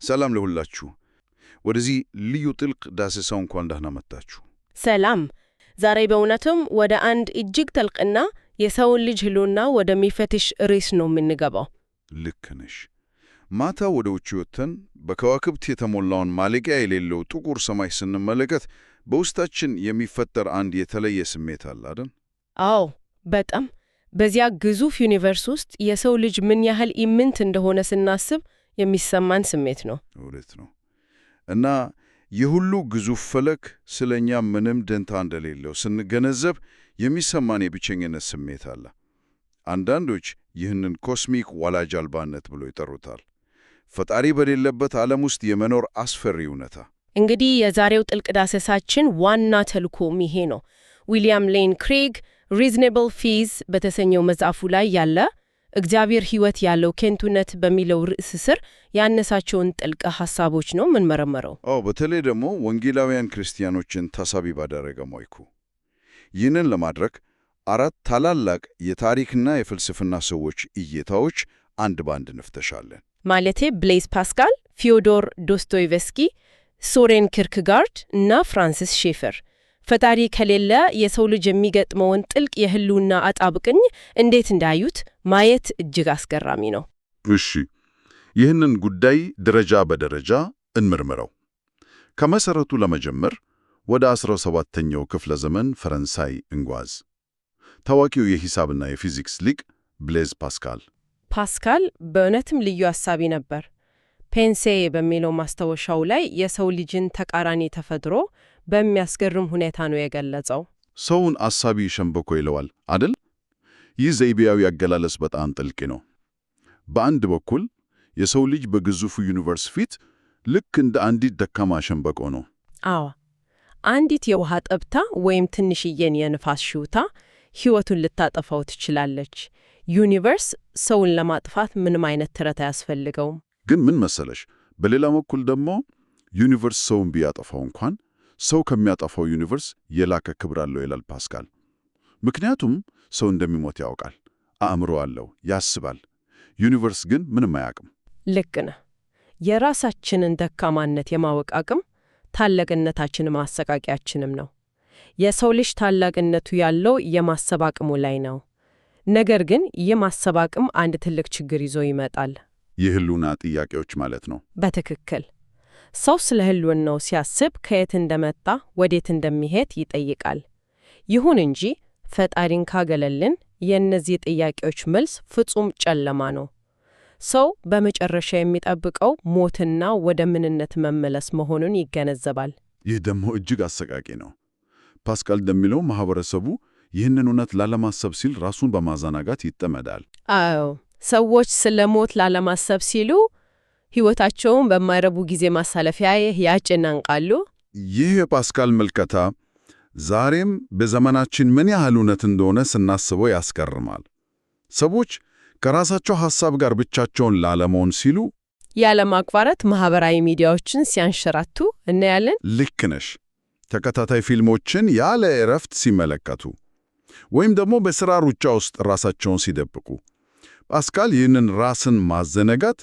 ሰላም ለሁላችሁ። ወደዚህ ልዩ ጥልቅ ዳሰሳው እንኳን ደህና መጣችሁ። ሰላም። ዛሬ በእውነትም ወደ አንድ እጅግ ጥልቅና የሰውን ልጅ ህልውና ወደሚፈትሽ ርዕስ ነው የምንገባው። ልክ ነሽ። ማታ ወደ ውጭ ወጥተን በከዋክብት የተሞላውን ማለቂያ የሌለው ጥቁር ሰማይ ስንመለከት በውስጣችን የሚፈጠር አንድ የተለየ ስሜት አለ አይደል? አዎ፣ በጣም። በዚያ ግዙፍ ዩኒቨርስ ውስጥ የሰው ልጅ ምን ያህል ኢምንት እንደሆነ ስናስብ የሚሰማን ስሜት ነው። እውነት ነው። እና የሁሉ ግዙፍ ፈለክ ስለኛ ምንም ደንታ እንደሌለው ስንገነዘብ የሚሰማን የብቸኝነት ስሜት አለ። አንዳንዶች ይህንን ኮስሚክ ወላጅ አልባነት ብሎ ይጠሩታል። ፈጣሪ በሌለበት ዓለም ውስጥ የመኖር አስፈሪ እውነታ። እንግዲህ የዛሬው ጥልቅ ዳሰሳችን ዋና ተልእኮም ይሄ ነው። ዊሊያም ሌን ክሬግ ሪዝነብል ፊዝ በተሰኘው መጽሐፉ ላይ ያለ እግዚአብሔር ሕይወት ያለው ከንቱነት በሚለው ርዕስ ስር ያነሳቸውን ጥልቅ ሐሳቦች ነው የምንመረምረው። በተለይ ደግሞ ወንጌላውያን ክርስቲያኖችን ታሳቢ ባደረገ መልኩ። ይህንን ለማድረግ 4 ታላላቅ የታሪክና የፍልስፍና ሰዎች እይታዎች አንድ ባንድ እንፍተሻለን። ማለቴ ብሌዝ ፓስካል፣ ፊዮዶር ዶስቶይቭስኪ፣ ሶሬን ኪርክጋርድ እና ፍራንሲስ ሼፈር ፈጣሪ ከሌለ የሰው ልጅ የሚገጥመውን ጥልቅ የህልውና አጣብቅኝ እንዴት እንዳዩት ማየት እጅግ አስገራሚ ነው። እሺ፣ ይህንን ጉዳይ ደረጃ በደረጃ እንመርምረው። ከመሰረቱ ለመጀመር ወደ 17ኛው ክፍለ ዘመን ፈረንሳይ እንጓዝ። ታዋቂው የሂሳብና የፊዚክስ ሊቅ ብሌዝ ፓስካል። ፓስካል በእውነትም ልዩ አሳቢ ነበር። ፔንሴ በሚለው ማስታወሻው ላይ የሰው ልጅን ተቃራኒ ተፈጥሮ በሚያስገርም ሁኔታ ነው የገለጸው። ሰውን አሳቢ ሸምበቆ ይለዋል አደል? ይህ ዘይቤያዊ አገላለጽ በጣም ጥልቅ ነው። በአንድ በኩል የሰው ልጅ በግዙፉ ዩኒቨርስ ፊት ልክ እንደ አንዲት ደካማ ሸምበቆ ነው። አዎ፣ አንዲት የውሃ ጠብታ ወይም ትንሽዬን የንፋስ ሽውታ ሕይወቱን ልታጠፋው ትችላለች። ዩኒቨርስ ሰውን ለማጥፋት ምንም አይነት ጥረት አያስፈልገውም። ግን ምን መሰለሽ፣ በሌላ በኩል ደግሞ ዩኒቨርስ ሰውን ቢያጠፋው እንኳን ሰው ከሚያጠፋው ዩኒቨርስ የላቀ ክብር አለው ይላል ፓስካል። ምክንያቱም ሰው እንደሚሞት ያውቃል፣ አእምሮ አለው፣ ያስባል። ዩኒቨርስ ግን ምንም አያውቅም። ልክ ነህ። የራሳችንን ደካማነት የማወቅ አቅም ታላቅነታችን ማሰቃቂያችንም ነው። የሰው ልጅ ታላቅነቱ ያለው የማሰብ አቅሙ ላይ ነው። ነገር ግን የማሰብ አቅም አንድ ትልቅ ችግር ይዞ ይመጣል። የህልውና ጥያቄዎች ማለት ነው። በትክክል። ሰው ስለ ህልውናው ሲያስብ ከየት እንደመጣ ወዴት እንደሚሄድ ይጠይቃል። ይሁን እንጂ ፈጣሪን ካገለልን የእነዚህ ጥያቄዎች መልስ ፍጹም ጨለማ ነው። ሰው በመጨረሻ የሚጠብቀው ሞትና ወደ ምንነት መመለስ መሆኑን ይገነዘባል። ይህ ደግሞ እጅግ አሰቃቂ ነው። ፓስካል እንደሚለው ማህበረሰቡ ይህንን እውነት ላለማሰብ ሲል ራሱን በማዘናጋት ይጠመዳል። አዎ፣ ሰዎች ስለ ሞት ላለማሰብ ሲሉ ሕይወታቸውን በማይረቡ ጊዜ ማሳለፊያ ያጨናንቃሉ። ይህ የፓስካል ምልከታ ዛሬም በዘመናችን ምን ያህል እውነት እንደሆነ ስናስበው ያስገርማል። ሰዎች ከራሳቸው ሐሳብ ጋር ብቻቸውን ላለመሆን ሲሉ ያለማቋረጥ ማህበራዊ ሚዲያዎችን ሲያንሸራቱ እናያለን። ልክ ነሽ። ተከታታይ ፊልሞችን ያለ እረፍት ሲመለከቱ ወይም ደግሞ በሥራ ሩጫ ውስጥ ራሳቸውን ሲደብቁ ፓስካል ይህንን ራስን ማዘነጋት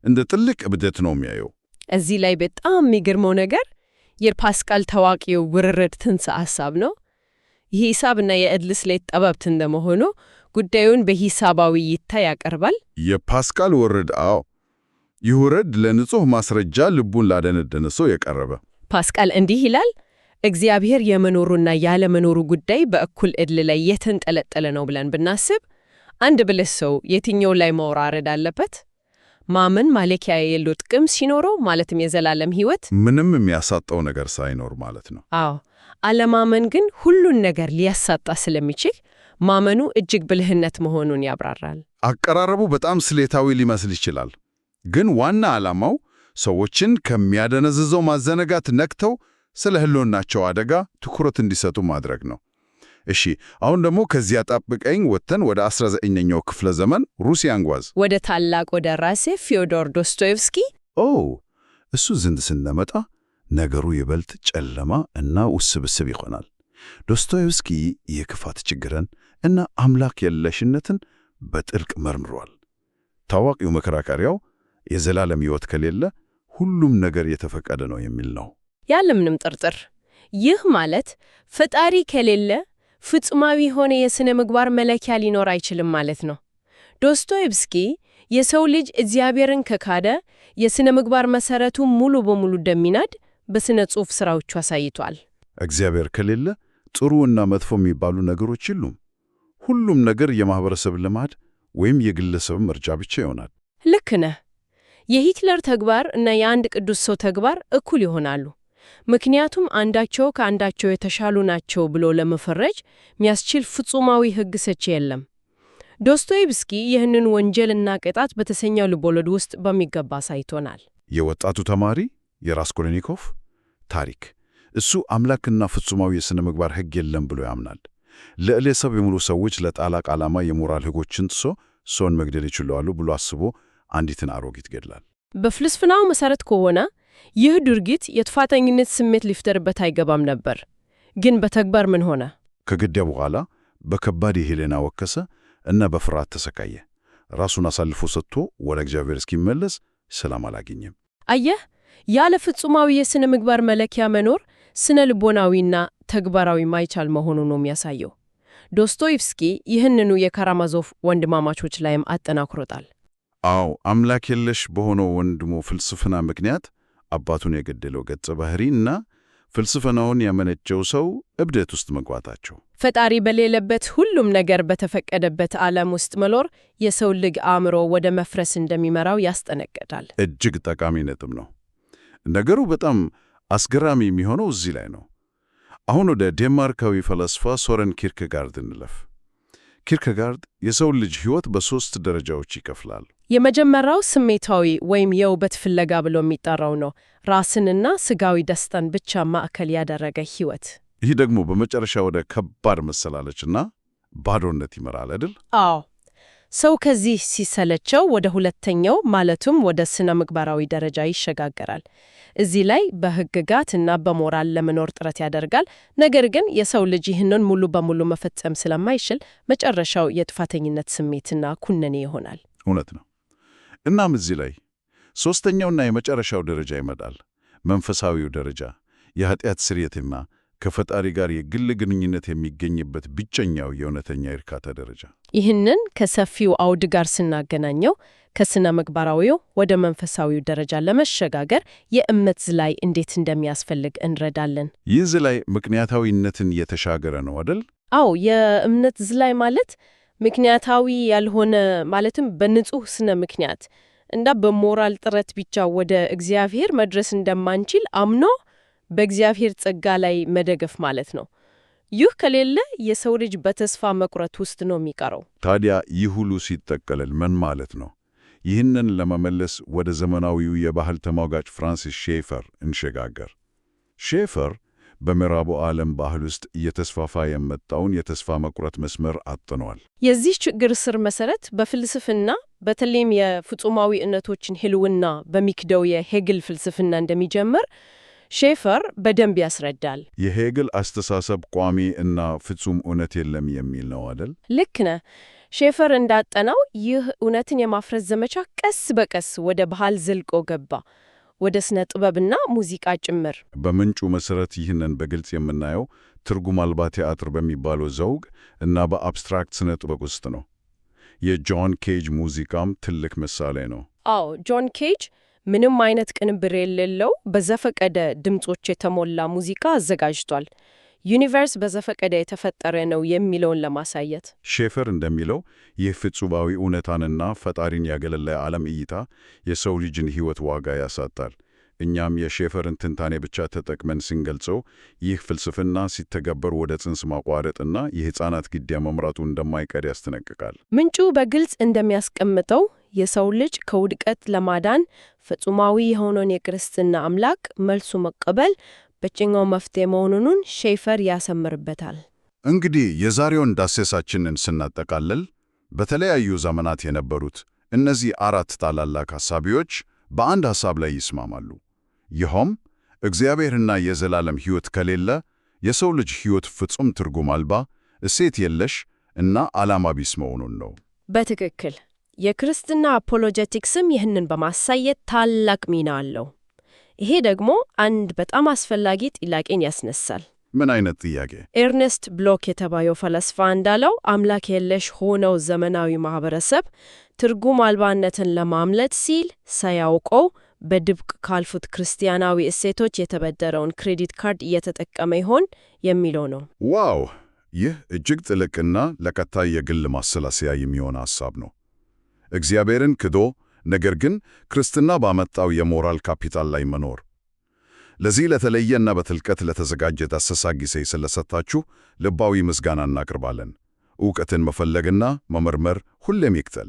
እንደ ትልቅ እብደት ነው የሚያየው። እዚህ ላይ በጣም የሚገርመው ነገር የፓስካል ታዋቂው ውርርድ ትንሰ ሐሳብ ነው። የሂሳብና የዕድል ስሌት ጠበብት እንደመሆኑ ጉዳዩን በሂሳባዊ እይታ ያቀርባል። የፓስካል ውርድ ይህ ውርድ ለንጹሕ ማስረጃ ልቡን ላደነደነ ሰው የቀረበ። ፓስካል እንዲህ ይላል፣ እግዚአብሔር የመኖሩና ያለመኖሩ ጉዳይ በእኩል ዕድል ላይ የተንጠለጠለ ነው ብለን ብናስብ አንድ ብልህ ሰው የትኛው ላይ መውራረድ አለበት? ማመን ማለኪያ የሌለው ጥቅም ሲኖረው ማለትም የዘላለም ሕይወት ምንም የሚያሳጣው ነገር ሳይኖር ማለት ነው። አለማመን ግን ሁሉን ነገር ሊያሳጣ ስለሚችል ማመኑ እጅግ ብልህነት መሆኑን ያብራራል። አቀራረቡ በጣም ስሌታዊ ሊመስል ይችላል፣ ግን ዋና ዓላማው ሰዎችን ከሚያደነዝዘው ማዘነጋት ነቅተው ስለ ህልውናቸው አደጋ ትኩረት እንዲሰጡ ማድረግ ነው። እሺ፣ አሁን ደግሞ ከዚያ ጣብቀኝ ወጥተን ወደ 19ኛው ክፍለ ዘመን ሩሲያ እንጓዝ። ወደ ታላቁ ደራሲ ፊዮዶር ዶስቶይቭስኪ። እሱ ዘንድ ስንመጣ ነገሩ ይበልጥ ጨለማ እና ውስብስብ ይሆናል። ዶስቶይቭስኪ የክፋት ችግርን እና አምላክ የለሽነትን በጥልቅ መርምሯል። ታዋቂው መከራከሪያው የዘላለም ሕይወት ከሌለ ሁሉም ነገር የተፈቀደ ነው የሚል ነው። ያለምንም ጥርጥር። ይህ ማለት ፈጣሪ ከሌለ ፍጹማዊ የሆነ የሥነ ምግባር መለኪያ ሊኖር አይችልም ማለት ነው። ዶስቶየቭስኪ የሰው ልጅ እግዚአብሔርን ከካደ የሥነ ምግባር መሠረቱ ሙሉ በሙሉ እንደሚናድ በሥነ ጽሑፍ ሥራዎቹ አሳይቷል። እግዚአብሔር ከሌለ ጥሩ እና መጥፎ የሚባሉ ነገሮች የሉም። ሁሉም ነገር የማኅበረሰብ ልማድ ወይም የግለሰብ ምርጫ ብቻ ይሆናል። ልክ ነህ። የሂትለር ተግባር እና የአንድ ቅዱስ ሰው ተግባር እኩል ይሆናሉ። ምክንያቱም አንዳቸው ከአንዳቸው የተሻሉ ናቸው ብሎ ለመፈረጅ የሚያስችል ፍጹማዊ ሕግ ሰጪ የለም። ዶስቶየቭስኪ ይህንን ወንጀልና ቅጣት በተሰኘው ልቦለድ ውስጥ በሚገባ አሳይቶናል። የወጣቱ ተማሪ የራስኮልኒኮቭ ታሪክ እሱ አምላክና ፍጹማዊ የሥነ ምግባር ሕግ የለም ብሎ ያምናል። ልዕለ ሰብ የሙሉ ሰዎች ለታላቅ ዓላማ የሞራል ሕጎችን ጥሶ ሰውን መግደል ይችላሉ ብሎ አስቦ አንዲትን አሮጊት ገድላል። በፍልስፍናው መሠረት ከሆነ ይህ ድርጊት የጥፋተኝነት ስሜት ሊፈጠርበት አይገባም ነበር። ግን በተግባር ምን ሆነ? ከግድያ በኋላ በከባድ የሕሊና ወከሰ እና በፍርሃት ተሰቃየ። ራሱን አሳልፎ ሰጥቶ ወደ እግዚአብሔር እስኪመለስ ሰላም አላገኘም። አየህ፣ ያለ ፍጹማዊ የሥነ ምግባር መለኪያ መኖር ስነ ልቦናዊና ተግባራዊ ማይቻል መሆኑ ነው የሚያሳየው። ዶስቶየቭስኪ ይህንኑ የካራማዞፍ ወንድማማቾች ላይም አጠናክሮታል። አዎ፣ አምላክ የለሽ በሆነው ወንድሙ ፍልስፍና ምክንያት አባቱን የገደለው ገጸ ባህሪ እና ፍልስፍናውን ያመነጨው ሰው እብደት ውስጥ መግባታቸው፣ ፈጣሪ በሌለበት ሁሉም ነገር በተፈቀደበት ዓለም ውስጥ መኖር የሰው ልጅ አእምሮ ወደ መፍረስ እንደሚመራው ያስጠነቅቃል። እጅግ ጠቃሚ ነጥብ ነው። ነገሩ በጣም አስገራሚ የሚሆነው እዚህ ላይ ነው። አሁን ወደ ዴንማርካዊ ፈላስፋ ሶረን ኪርኬጋርድ እንለፍ። ኪርኬጋርድ የሰው ልጅ ሕይወት በሦስት ደረጃዎች ይከፍላል። የመጀመሪያው ስሜታዊ ወይም የውበት ፍለጋ ብሎ የሚጠራው ነው። ራስንና ስጋዊ ደስታን ብቻ ማዕከል ያደረገ ሕይወት። ይህ ደግሞ በመጨረሻ ወደ ከባድ መሰላለችና ባዶነት ይመራል አይደል? አዎ። ሰው ከዚህ ሲሰለቸው ወደ ሁለተኛው ማለቱም ወደ ስነ ምግባራዊ ደረጃ ይሸጋገራል። እዚህ ላይ በሕግጋት እና በሞራል ለመኖር ጥረት ያደርጋል። ነገር ግን የሰው ልጅ ይህንን ሙሉ በሙሉ መፈጸም ስለማይችል መጨረሻው የጥፋተኝነት ስሜትና ኩነኔ ይሆናል። እውነት ነው። እናም እዚህ ላይ ሦስተኛውና የመጨረሻው ደረጃ ይመጣል። መንፈሳዊው ደረጃ የኃጢአት ስርየትና ከፈጣሪ ጋር የግል ግንኙነት የሚገኝበት ብቸኛው የእውነተኛ እርካታ ደረጃ። ይህንን ከሰፊው አውድ ጋር ስናገናኘው ከስነ ምግባራዊው ወደ መንፈሳዊው ደረጃ ለመሸጋገር የእምነት ዝላይ እንዴት እንደሚያስፈልግ እንረዳለን። ይህ ዝላይ ምክንያታዊነትን የተሻገረ ነው አይደል? አዎ፣ የእምነት ዝላይ ማለት ምክንያታዊ ያልሆነ ማለትም በንጹሕ ስነ ምክንያት እና በሞራል ጥረት ብቻ ወደ እግዚአብሔር መድረስ እንደማንችል አምኖ በእግዚአብሔር ጸጋ ላይ መደገፍ ማለት ነው። ይህ ከሌለ የሰው ልጅ በተስፋ መቁረጥ ውስጥ ነው የሚቀረው። ታዲያ ይህ ሁሉ ሲጠቀለል ምን ማለት ነው? ይህንን ለመመለስ ወደ ዘመናዊው የባህል ተሟጋች ፍራንሲስ ሼፈር እንሸጋገር። ሼፈር በምዕራቡ ዓለም ባህል ውስጥ እየተስፋፋ የመጣውን የተስፋ መቁረጥ መስመር አጥኗል። የዚህ ችግር ስር መሰረት በፍልስፍና በተለይም የፍጹማዊ እውነቶችን ሕልውና በሚክደው የሄግል ፍልስፍና እንደሚጀምር ሼፈር በደንብ ያስረዳል። የሄግል አስተሳሰብ ቋሚ እና ፍጹም እውነት የለም የሚል ነው አይደል? ልክ ነህ። ሼፈር እንዳጠናው ይህ እውነትን የማፍረስ ዘመቻ ቀስ በቀስ ወደ ባህል ዘልቆ ገባ፣ ወደ ስነ ጥበብና ሙዚቃ ጭምር። በምንጩ መሠረት ይህንን በግልጽ የምናየው ትርጉም አልባ ቲያትር በሚባለው ዘውግ እና በአብስትራክት ስነ ጥበብ ውስጥ ነው። የጆን ኬጅ ሙዚቃም ትልቅ ምሳሌ ነው። አዎ፣ ጆን ኬጅ ምንም አይነት ቅንብር የሌለው በዘፈቀደ ድምጾች የተሞላ ሙዚቃ አዘጋጅቷል። ዩኒቨርስ በዘፈቀደ የተፈጠረ ነው የሚለውን ለማሳየት። ሼፈር እንደሚለው ይህ ፍጹማዊ እውነታንና ፈጣሪን ያገለለ ዓለም እይታ የሰው ልጅን ሕይወት ዋጋ ያሳጣል። እኛም የሼፈርን ትንታኔ ብቻ ተጠቅመን ስንገልጸው ይህ ፍልስፍና ሲተገበር ወደ ጽንስ ማቋረጥና የሕፃናት ግድያ መምራቱ እንደማይቀር ያስጠነቅቃል። ምንጩ በግልጽ እንደሚያስቀምጠው የሰው ልጅ ከውድቀት ለማዳን ፍጹማዊ የሆነውን የክርስትና አምላክ መልሱ መቀበል ብቸኛው መፍትሔ መሆኑን ሼፈር ያሰምርበታል። እንግዲህ የዛሬውን ዳሰሳችንን ስናጠቃልል በተለያዩ ዘመናት የነበሩት እነዚህ አራት ታላላቅ ሐሳቢዎች በአንድ ሐሳብ ላይ ይስማማሉ። ይኸውም እግዚአብሔርና የዘላለም ሕይወት ከሌለ የሰው ልጅ ሕይወት ፍጹም ትርጉም አልባ፣ እሴት የለሽ እና ዓላማ ቢስ መሆኑን ነው። በትክክል የክርስትና አፖሎጀቲክስም ይህንን በማሳየት ታላቅ ሚና አለው። ይሄ ደግሞ አንድ በጣም አስፈላጊ ጥያቄን ያስነሳል። ምን አይነት ጥያቄ? ኤርኔስት ብሎክ የተባለው ፈላስፋ እንዳለው አምላክ የለሽ ሆነው ዘመናዊ ማህበረሰብ ትርጉም አልባነትን ለማምለጥ ሲል ሳያውቀው በድብቅ ካልፉት ክርስቲያናዊ እሴቶች የተበደረውን ክሬዲት ካርድ እየተጠቀመ ይሆን የሚለው ነው። ዋው! ይህ እጅግ ጥልቅና ለቀጣይ የግል ማሰላሰያ የሚሆን ሐሳብ ነው። እግዚአብሔርን ክዶ ነገር ግን ክርስትና ባመጣው የሞራል ካፒታል ላይ መኖር። ለዚህ ለተለየና በጥልቀት ለተዘጋጀ ዳሰሳ ጊዜ ስለሰጣችሁ ልባዊ ምስጋና እናቀርባለን። ዕውቀትን መፈለግና መመርመር ሁሌም ይቅጠል።